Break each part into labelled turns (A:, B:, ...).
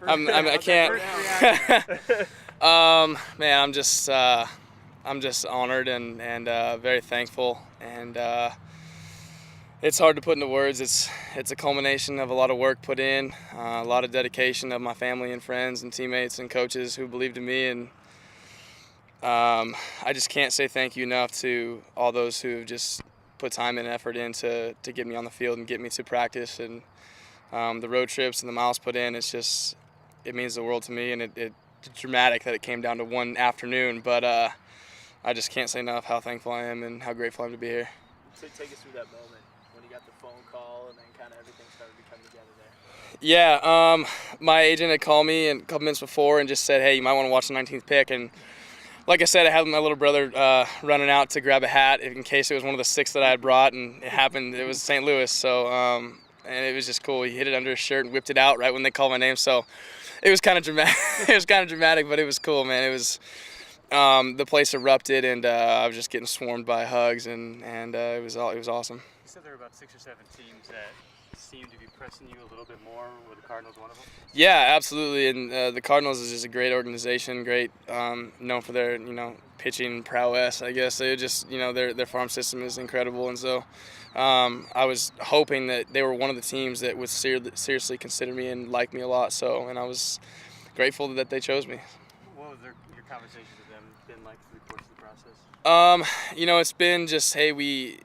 A: I can't. Man, I'm just honored and very thankful, and it's hard to put into words. It's a culmination of a lot of work put in, a lot of dedication of my family and friends and teammates and coaches who believed in me, and I just can't say thank you enough to all those who have just put time and effort in to get me on the field and get me to practice, and the road trips and the miles put in. It means the world to me, and it's dramatic that it came down to one afternoon, but I just can't say enough how thankful I am and how grateful I am to be here.
B: So take us through that moment when you got the phone call and then kind of everything started to come together there.
A: Yeah, my agent had called me a couple minutes before and just said, hey, you might want to watch the 19th pick. And like I said, I had my little brother running out to grab a hat in case it was one of the 6 that I had brought, and it happened. It was St. Louis, so and it was just cool. He hid it under his shirt and whipped it out right when they called my name. So it was kind of dramatic. It was kind of dramatic, but it was cool, man. It was the place erupted, and I was just getting swarmed by hugs, and it was awesome.
C: You said there were about 6 or 7 teams that seemed to be pressing you a little bit more. Were the Cardinals one of them?
A: Yeah, absolutely. And the Cardinals is just a great organization, great, known for their pitching prowess. I guess they just their farm system is incredible, and so I was hoping that they were one of the teams that would seriously consider me and like me a lot. So, and I was grateful that they chose me.
C: What was your conversations with them been like through the course of the process?
A: It's been just, hey,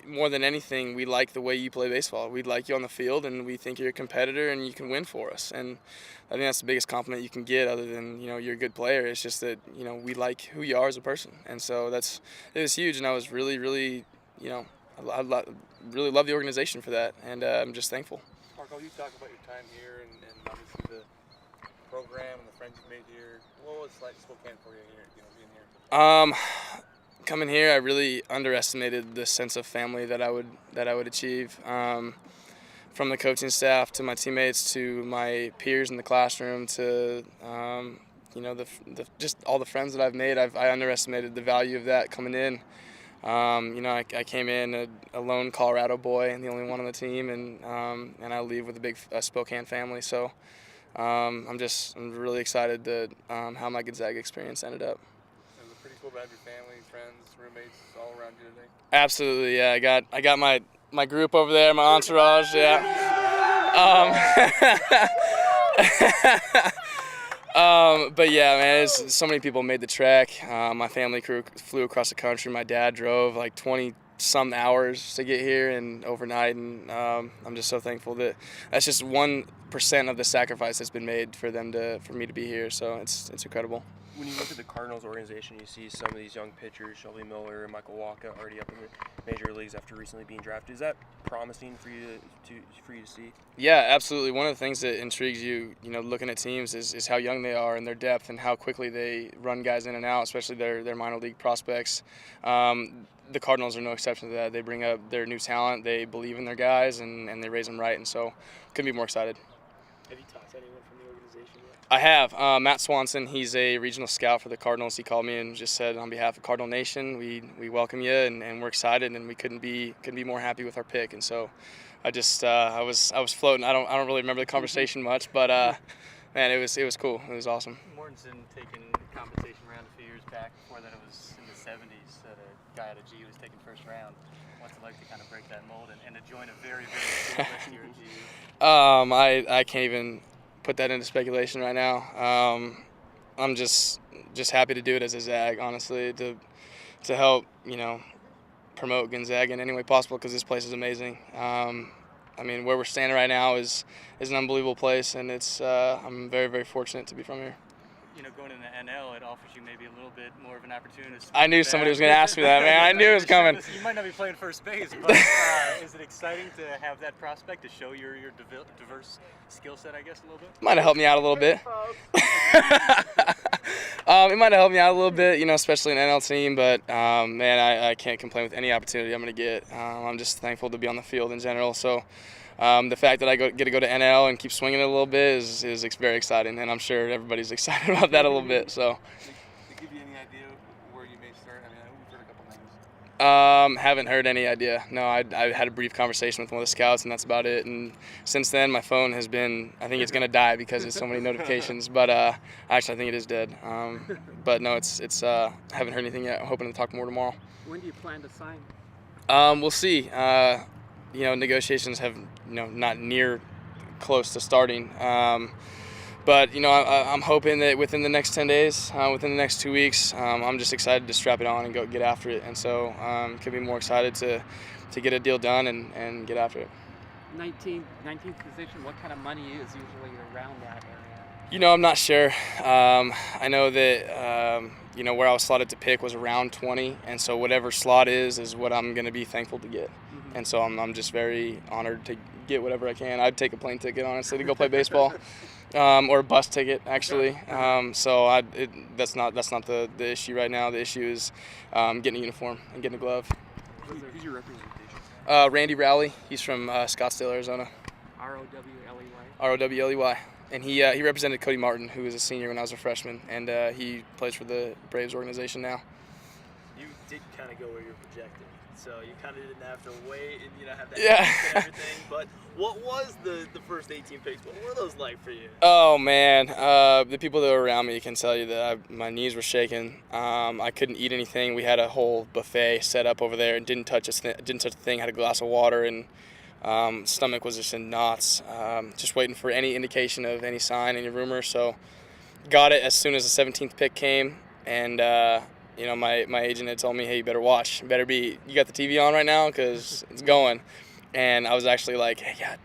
A: more than anything, we like the way you play baseball. We like you on the field, and we think you're a competitor and you can win for us. And I think that's the biggest compliment you can get, other than you're a good player. It's just that we like who you are as a person, and so it was huge. And I was really, really, I really love the organization for that, and I'm just thankful.
D: Marco, you talk about your time here and obviously the program and the friends you made here. What was like Spokane for you here, being here?
A: Coming here, I really underestimated the sense of family that I would achieve. From the coaching staff to my teammates to my peers in the classroom to just all the friends that I've made. I underestimated the value of that coming in. I came in a lone Colorado boy and the only one on the team, and I leave with a big Spokane family. So I'm really excited that how my Gonzaga experience ended up.
D: It was pretty cool to have your family, friends, roommates all around you today.
A: Absolutely, yeah. I got my group over there, my entourage, yeah. But yeah, man, so many people made the trek. My family crew flew across the country. My dad drove like 20-some hours to get here and overnight, and I'm just so thankful that's just 1% of the sacrifice that's been made for me to be here. So it's incredible.
E: When you look at the Cardinals organization, you see some of these young pitchers, Shelby Miller and Michael Wacha, already up in the major leagues after recently being drafted. Is that promising for you to see?
A: Yeah, absolutely. One of the things that intrigues you, looking at teams is how young they are and their depth and how quickly they run guys in and out, especially their minor league prospects. The Cardinals are no exception to that. They bring up their new talent, they believe in their guys, and they raise them right, and so couldn't be more excited.
B: Have you talked to anyone from the organization yet?
A: I have. Matt Swanson, he's a regional scout for the Cardinals. He called me and just said, on behalf of Cardinal Nation, we welcome you, and we're excited, and we couldn't be more happy with our pick. And so I was floating. I don't really remember the conversation much, but man, it was cool. It was awesome.
C: Mortensen taking the compensation round a few years back. Before that, it was in the 70s that a guy out of G was taking first round. What's it like to kind of break that mold and to join a very, very good list here at GU?
A: I can't even put that into speculation right now. I'm just happy to do it as a Zag, honestly, to help promote Gonzaga in any way possible, because this place is amazing. Where we're standing right now is an unbelievable place, and I'm very, very fortunate to be from here.
C: Going into NL, it offers you maybe a little bit more of an opportunity.
A: I knew somebody was going to ask me that, man. I knew it was coming.
C: You might not be playing first base, but is it exciting to have that prospect to show your diverse skill set, I guess, a little bit?
A: Might have helped me out a little bit. It might have helped me out a little bit, especially an NL team, but man, I can't complain with any opportunity I'm going to get. I'm just thankful to be on the field in general. So the fact that I get to go to NL and keep swinging it a little bit is very exciting, and I'm sure everybody's excited about that a little bit. So.
D: To give you any idea where you may start, we've heard a couple names.
A: Haven't heard any idea. No, I had a brief conversation with one of the scouts, and that's about it. And since then, my phone has been, I think it's going to die because there's so many notifications. But actually, I think it is dead. But no, it's I haven't heard anything yet. I'm hoping to talk more tomorrow.
F: When do you plan to sign?
A: We'll see. Negotiations have, not near close to starting. But, I'm hoping that within the next 10 days, within the next 2 weeks, I'm just excited to strap it on and go get after it. And so could be more excited to get a deal done and get after it.
F: 19th position, what kind of money is usually around that area?
A: I'm not sure. I know that, where I was slotted to pick was around 20. And so whatever slot is what I'm going to be thankful to get. Mm-hmm. And so I'm just very honored to get whatever I can. I'd take a plane ticket, honestly, to go play baseball. Or a bus ticket, actually. So that's not the issue right now. The issue is getting a uniform and getting a glove.
E: Who's your representation?
A: Randy Rowley. He's from Scottsdale, Arizona.
F: R-O-W-L-E-Y.
A: R-O-W-L-E-Y. And he represented Cody Martin, who was a senior when I was a freshman, and he plays for the Braves organization now.
B: You did kind of go where you're projected, so you kind of didn't have to wait and have that and everything. But what was the first 18 picks? What were those like for you?
A: Oh man, the people that were around me can tell you that my knees were shaking. I couldn't eat anything. We had a whole buffet set up over there and didn't touch a thing. Had a glass of water and stomach was just in knots. Just waiting for any indication of any sign, any rumor. So got it as soon as the 17th pick came, and my agent had told me, hey, you better watch. You got the TV on right now because it's going. And I was actually like, hey, yeah,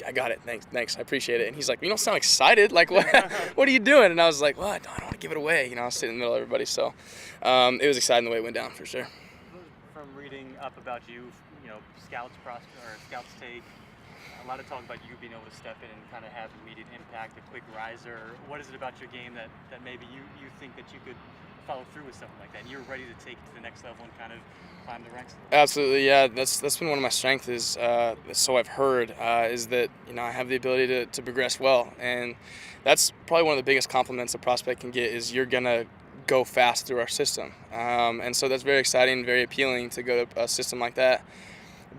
A: I got it. Thanks. I appreciate it. And he's like, you don't sound excited. Like, what are you doing? And I was like, well, I don't want to give it away. I was sitting in the middle of everybody. So it was exciting the way it went down for sure.
C: From reading up about you, scouts take a lot of talk about you being able to step in and kind of have immediate impact, a quick riser. What is it about your game that maybe you think that you could follow through with something like that? And you're ready to take it to the next level and kind of climb the ranks?
A: Absolutely, yeah. That's been one of my strengths is, so I've heard, is that, I have the ability to progress well. And that's probably one of the biggest compliments a prospect can get is you're going to go fast through our system. And so that's very exciting, very appealing to go to a system like that.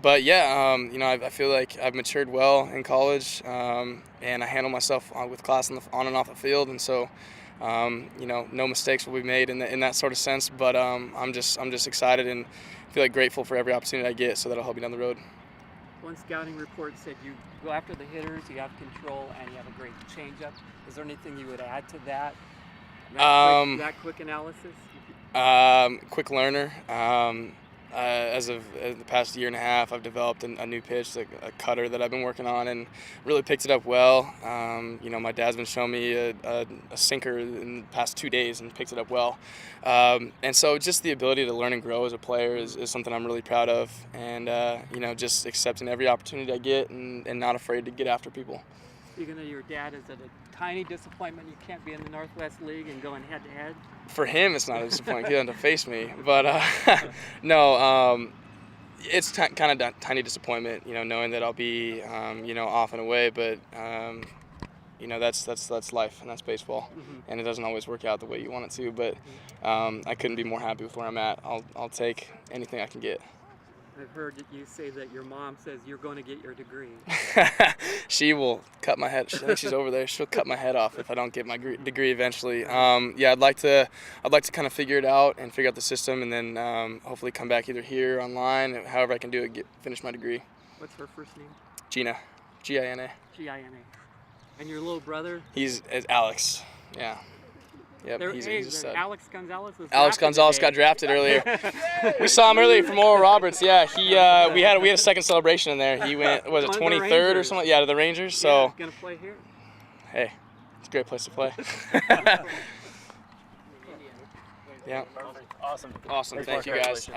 A: But yeah, I feel like I've matured well in college, and I handle myself with class on and off the field. And so no mistakes will be made in that sort of sense. But I'm just excited and feel like grateful for every opportunity I get, so that'll help me down the road.
F: One scouting report said you go after the hitters, you have control, and you have a great changeup. Is there anything you would add to that? That quick analysis?
A: Quick learner. As of the past year and a half, I've developed a new pitch, a cutter that I've been working on, and really picked it up well. My dad's been showing me a sinker in the past 2 days and picked it up well. And so just the ability to learn and grow as a player is something I'm really proud of. And, just accepting every opportunity I get and not afraid to get after people.
F: Speaking of your dad, is it a tiny disappointment you can't be in the Northwest League and going head-to-head?
A: For him, it's not a disappointment. He doesn't have to face me. But, no, it's kind of tiny disappointment, knowing that I'll be, off and away. But, that's life, and that's baseball. Mm-hmm. And it doesn't always work out the way you want it to. But I couldn't be more happy with where I'm at. I'll take anything I can get.
F: I've heard that you say that your mom says you're going to get your degree.
A: She will cut my head. I think she's over there. She'll cut my head off if I don't get my degree eventually. Yeah, I'd like to kind of figure it out and figure out the system, and then hopefully come back either here, online, however I can do it, finish my degree.
F: What's her first name?
A: Gina. G-I-N-A.
F: G-I-N-A. And your little brother?
A: It's Alex. Yeah. Yep, he's a stud.
F: Alex Gonzales was
A: Alex Gonzales got drafted earlier. We saw him earlier from Oral Roberts. Yeah, we had a second celebration in there. He went, was it 23rd or something? Yeah, to the Rangers. So
F: yeah, he's gonna play here.
A: Hey, it's a great place to play. Yeah.
B: Awesome.
A: Thank you guys.